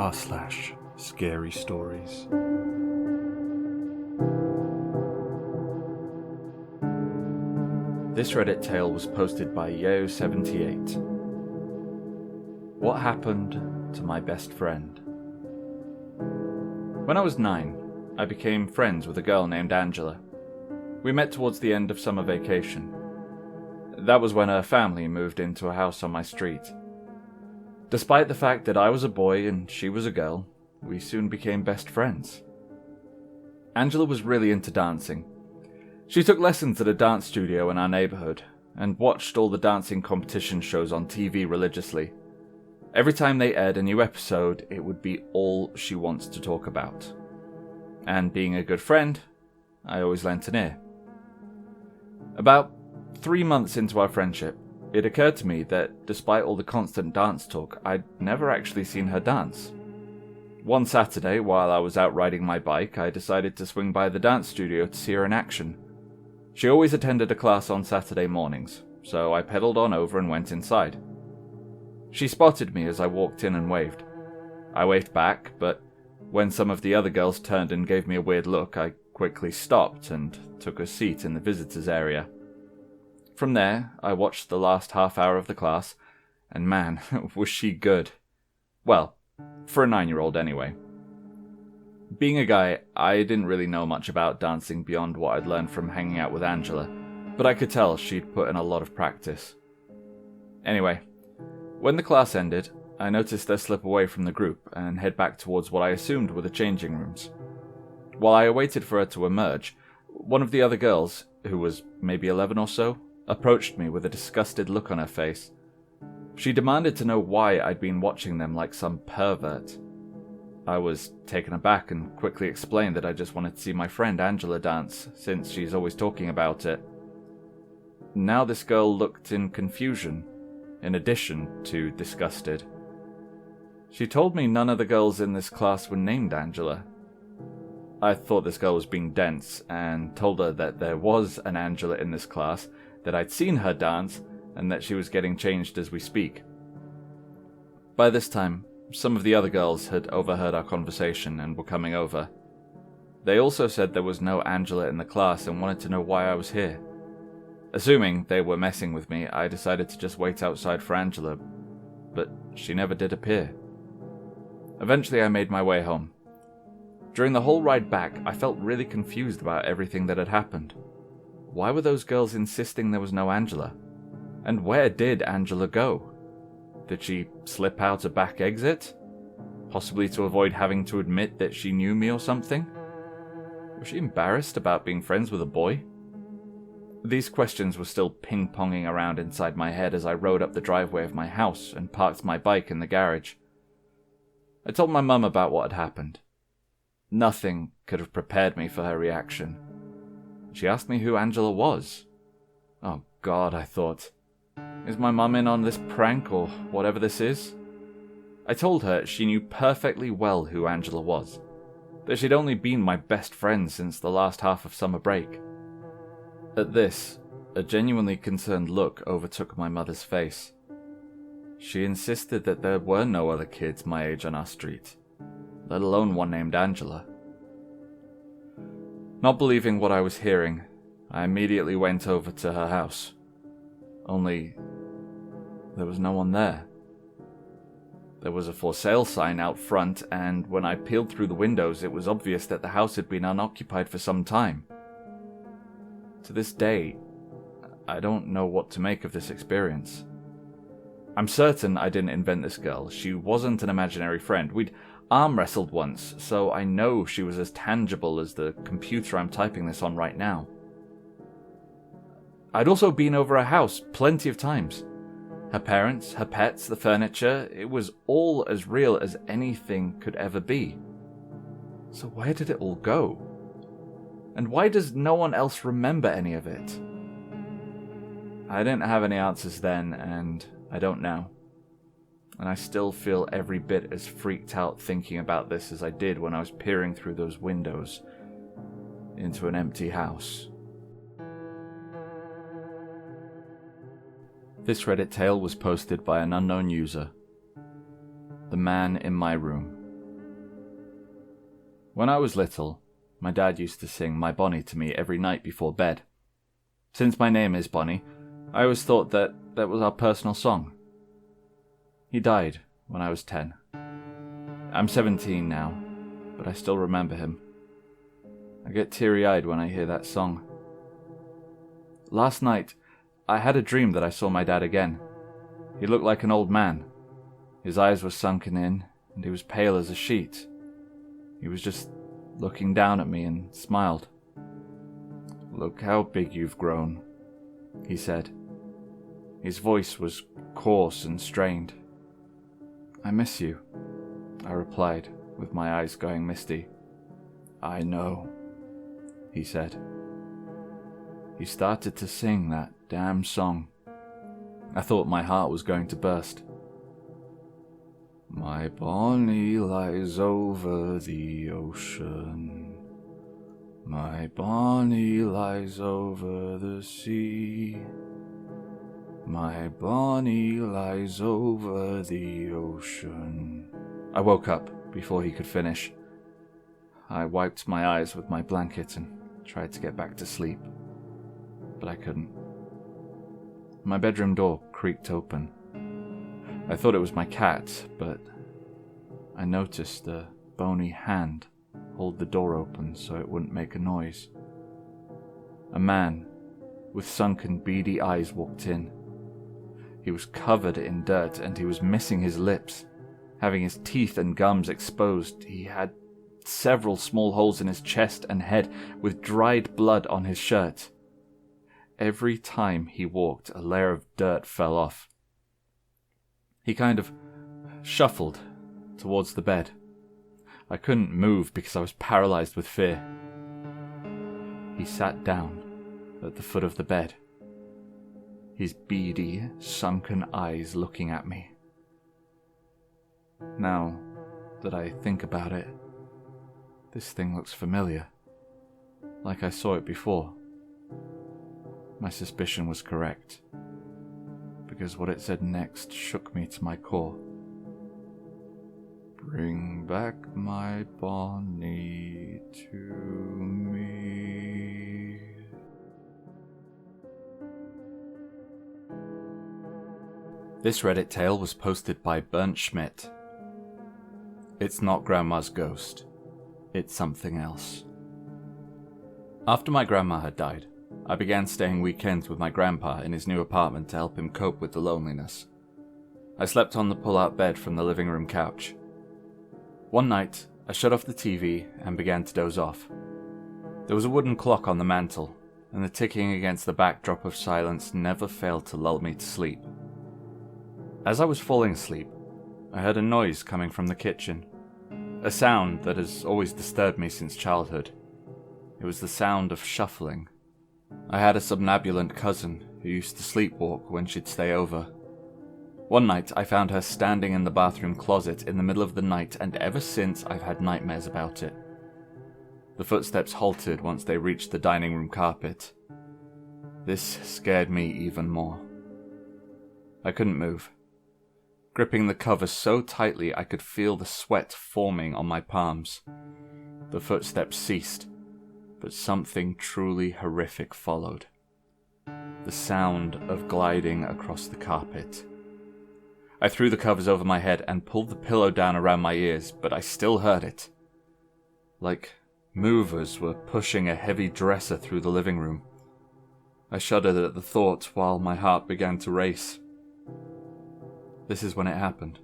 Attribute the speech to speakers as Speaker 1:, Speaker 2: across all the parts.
Speaker 1: r// scary stories. This Reddit tale was posted by Yeo78. What happened to my best friend? When I was 9, I became friends with a girl named Angela. We met towards the end of summer vacation. That was when her family moved into a house on my street. Despite the fact that I was a boy and she was a girl, we soon became best friends. Angela was really into dancing. She took lessons at a dance studio in our neighborhood and watched all the dancing competition shows on TV religiously. Every time they aired a new episode, it would be all she wants to talk about. And being a good friend, I always lent an ear. About 3 months into our friendship, it occurred to me that despite all the constant dance talk, I'd never actually seen her dance. One Saturday, while I was out riding my bike, I decided to swing by the dance studio to see her in action. She always attended a class on Saturday mornings, so I pedaled on over and went inside. She spotted me as I walked in and waved. I waved back, but when some of the other girls turned and gave me a weird look, I quickly stopped and took a seat in the visitors area. From there, I watched the last half hour of the class, and man, was she good. Well, for a 9-year-old anyway. Being a guy, I didn't really know much about dancing beyond what I'd learned from hanging out with Angela, but I could tell she'd put in a lot of practice. Anyway, when the class ended, I noticed her slip away from the group and head back towards what I assumed were the changing rooms. While I awaited for her to emerge, one of the other girls, who was maybe 11 or so, approached me with a disgusted look on her face. She demanded to know why I'd been watching them like some pervert. I was taken aback and quickly explained that I just wanted to see my friend Angela dance, since she's always talking about it. Now this girl looked in confusion, in addition to disgusted. She told me none of the girls in this class were named Angela. I thought this girl was being dense, and told her that there was an Angela in this class, that I'd seen her dance, and that she was getting changed as we speak. By this time, some of the other girls had overheard our conversation and were coming over. They also said there was no Angela in the class and wanted to know why I was here. Assuming they were messing with me, I decided to just wait outside for Angela, but she never did appear. Eventually I made my way home. During the whole ride back, I felt really confused about everything that had happened. Why were those girls insisting there was no Angela? And where did Angela go? Did she slip out a back exit? Possibly to avoid having to admit that she knew me or something? Was she embarrassed about being friends with a boy? These questions were still ping-ponging around inside my head as I rode up the driveway of my house and parked my bike in the garage. I told my mum about what had happened. Nothing could have prepared me for her reaction. She asked me who Angela was. Oh God, I thought. Is my mum in on this prank or whatever this is? I told her she knew perfectly well who Angela was, that she'd only been my best friend since the last half of summer break. At this, a genuinely concerned look overtook my mother's face. She insisted that there were no other kids my age on our street, let alone one named Angela. Not believing what I was hearing, I immediately went over to her house. Only, there was no one there. There was a for sale sign out front, and when I peeled through the windows, it was obvious that the house had been unoccupied for some time. To this day, I don't know what to make of this experience. I'm certain I didn't invent this girl. She wasn't an imaginary friend. We'd arm wrestled once, so I know she was as tangible as the computer I'm typing this on right now. I'd also been over her house plenty of times. Her parents, her pets, the furniture, it was all as real as anything could ever be. So where did it all go? And why does no one else remember any of it? I didn't have any answers then, and I don't now. And I still feel every bit as freaked out thinking about this as I did when I was peering through those windows into an empty house. This Reddit tale was posted by an unknown user. The Man in My Room. When I was little, my dad used to sing My Bonnie to me every night before bed. Since my name is Bonnie, I always thought that was our personal song. He died when I was 10. I'm 17 now, but I still remember him. I get teary-eyed when I hear that song. Last night, I had a dream that I saw my dad again. He looked like an old man. His eyes were sunken in, and he was pale as a sheet. He was just looking down at me and smiled. "Look how big you've grown," he said. His voice was coarse and strained. "I miss you," I replied, with my eyes going misty. "I know," he said. He started to sing that damn song. I thought my heart was going to burst. "My Bonnie lies over the ocean. My Bonnie lies over the sea. My Bonnie lies over the ocean." I woke up before he could finish. I wiped my eyes with my blanket and tried to get back to sleep, but I couldn't. My bedroom door creaked open. I thought it was my cat, but I noticed a bony hand hold the door open so it wouldn't make a noise. A man with sunken, beady eyes walked in. He was covered in dirt and he was missing his lips, having his teeth and gums exposed. He had several small holes in his chest and head with dried blood on his shirt. Every time he walked, a layer of dirt fell off. He kind of shuffled towards the bed. I couldn't move because I was paralyzed with fear. He sat down at the foot of the bed, his beady, sunken eyes looking at me. Now that I think about it, this thing looks familiar, like I saw it before. My suspicion was correct, because what it said next shook me to my core. "Bring back my Bonnie to me." This Reddit tale was posted by Bernd Schmidt. It's not Grandma's ghost. It's something else. After my grandma had died, I began staying weekends with my grandpa in his new apartment to help him cope with the loneliness. I slept on the pull-out bed from the living room couch. One night, I shut off the TV and began to doze off. There was a wooden clock on the mantel, and the ticking against the backdrop of silence never failed to lull me to sleep. As I was falling asleep, I heard a noise coming from the kitchen, a sound that has always disturbed me since childhood. It was the sound of shuffling. I had a somnambulant cousin who used to sleepwalk when she'd stay over. One night I found her standing in the bathroom closet in the middle of the night, and ever since I've had nightmares about it. The footsteps halted once they reached the dining room carpet. This scared me even more. I couldn't move. Gripping the covers so tightly I could feel the sweat forming on my palms. The footsteps ceased, but something truly horrific followed. The sound of gliding across the carpet. I threw the covers over my head and pulled the pillow down around my ears, but I still heard it. Like movers were pushing a heavy dresser through the living room. I shuddered at the thought while my heart began to race. This is when it happened.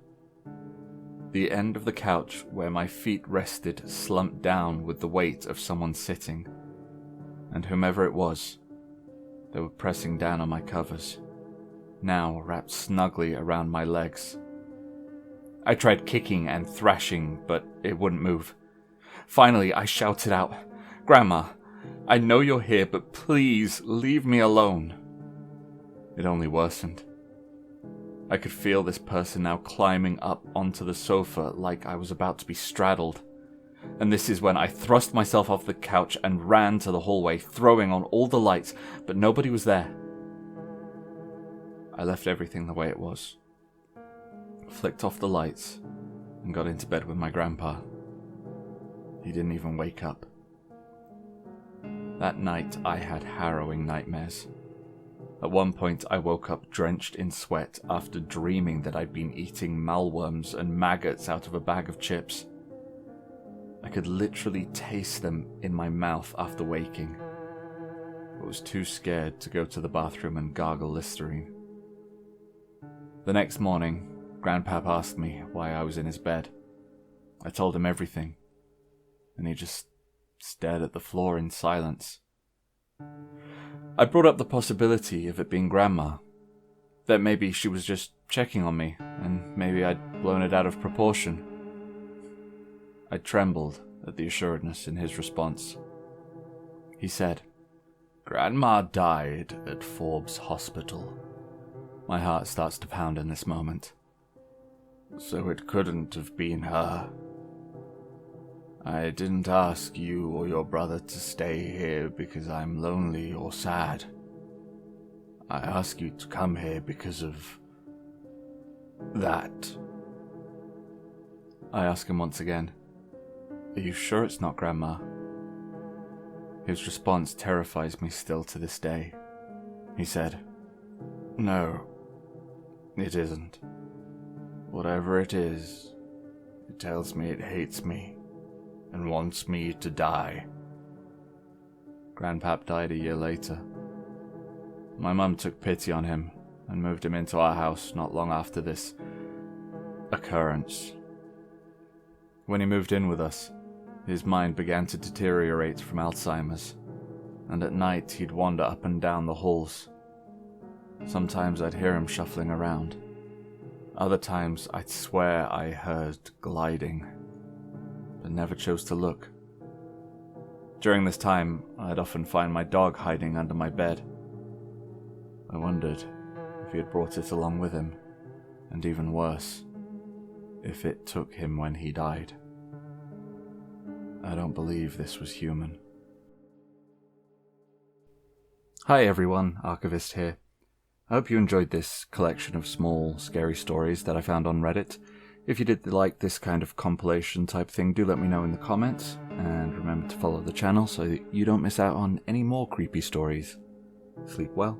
Speaker 1: The end of the couch where my feet rested slumped down with the weight of someone sitting, and whomever it was, they were pressing down on my covers, now wrapped snugly around my legs. I tried kicking and thrashing, but it wouldn't move. Finally, I shouted out, "Grandma, I know you're here, but please leave me alone." It only worsened. I could feel this person now climbing up onto the sofa like I was about to be straddled. And this is when I thrust myself off the couch and ran to the hallway, throwing on all the lights, but nobody was there. I left everything the way it was, flicked off the lights, and got into bed with my grandpa. he didn't even wake up. That night, I had harrowing nightmares. At one point, I woke up drenched in sweat after dreaming that I'd been eating malworms and maggots out of a bag of chips. I could literally taste them in my mouth after waking. I was too scared to go to the bathroom and gargle Listerine. The next morning, Grandpap asked me why I was in his bed. I told him everything, and he just stared at the floor in silence. I brought up the possibility of it being Grandma, that maybe she was just checking on me, and maybe I'd blown it out of proportion. I trembled at the assuredness in his response. He said, "Grandma died at Forbes Hospital." My heart starts to pound in this moment. So it couldn't have been her. I didn't ask you or your brother to stay here because I'm lonely or sad. I ask you to come here because of that. I ask him once again, "Are you sure it's not Grandma?" His response terrifies me still to this day. He said, "No, it isn't. Whatever it is, it tells me it hates me and wants me to die." Grandpap died a year later. My mum took pity on him and moved him into our house not long after this occurrence. When he moved in with us, his mind began to deteriorate from Alzheimer's, and at night he'd wander up and down the halls. Sometimes I'd hear him shuffling around. Other times I'd swear I heard gliding, but never chose to look. During this time, I'd often find my dog hiding under my bed. I wondered if he had brought it along with him, and even worse, if it took him when he died. I don't believe this was human. Hi everyone, Archivist here. I hope you enjoyed this collection of small, scary stories that I found on Reddit. If you did like this kind of compilation type thing, do let me know in the comments, and remember to follow the channel so that you don't miss out on any more creepy stories. Sleep well.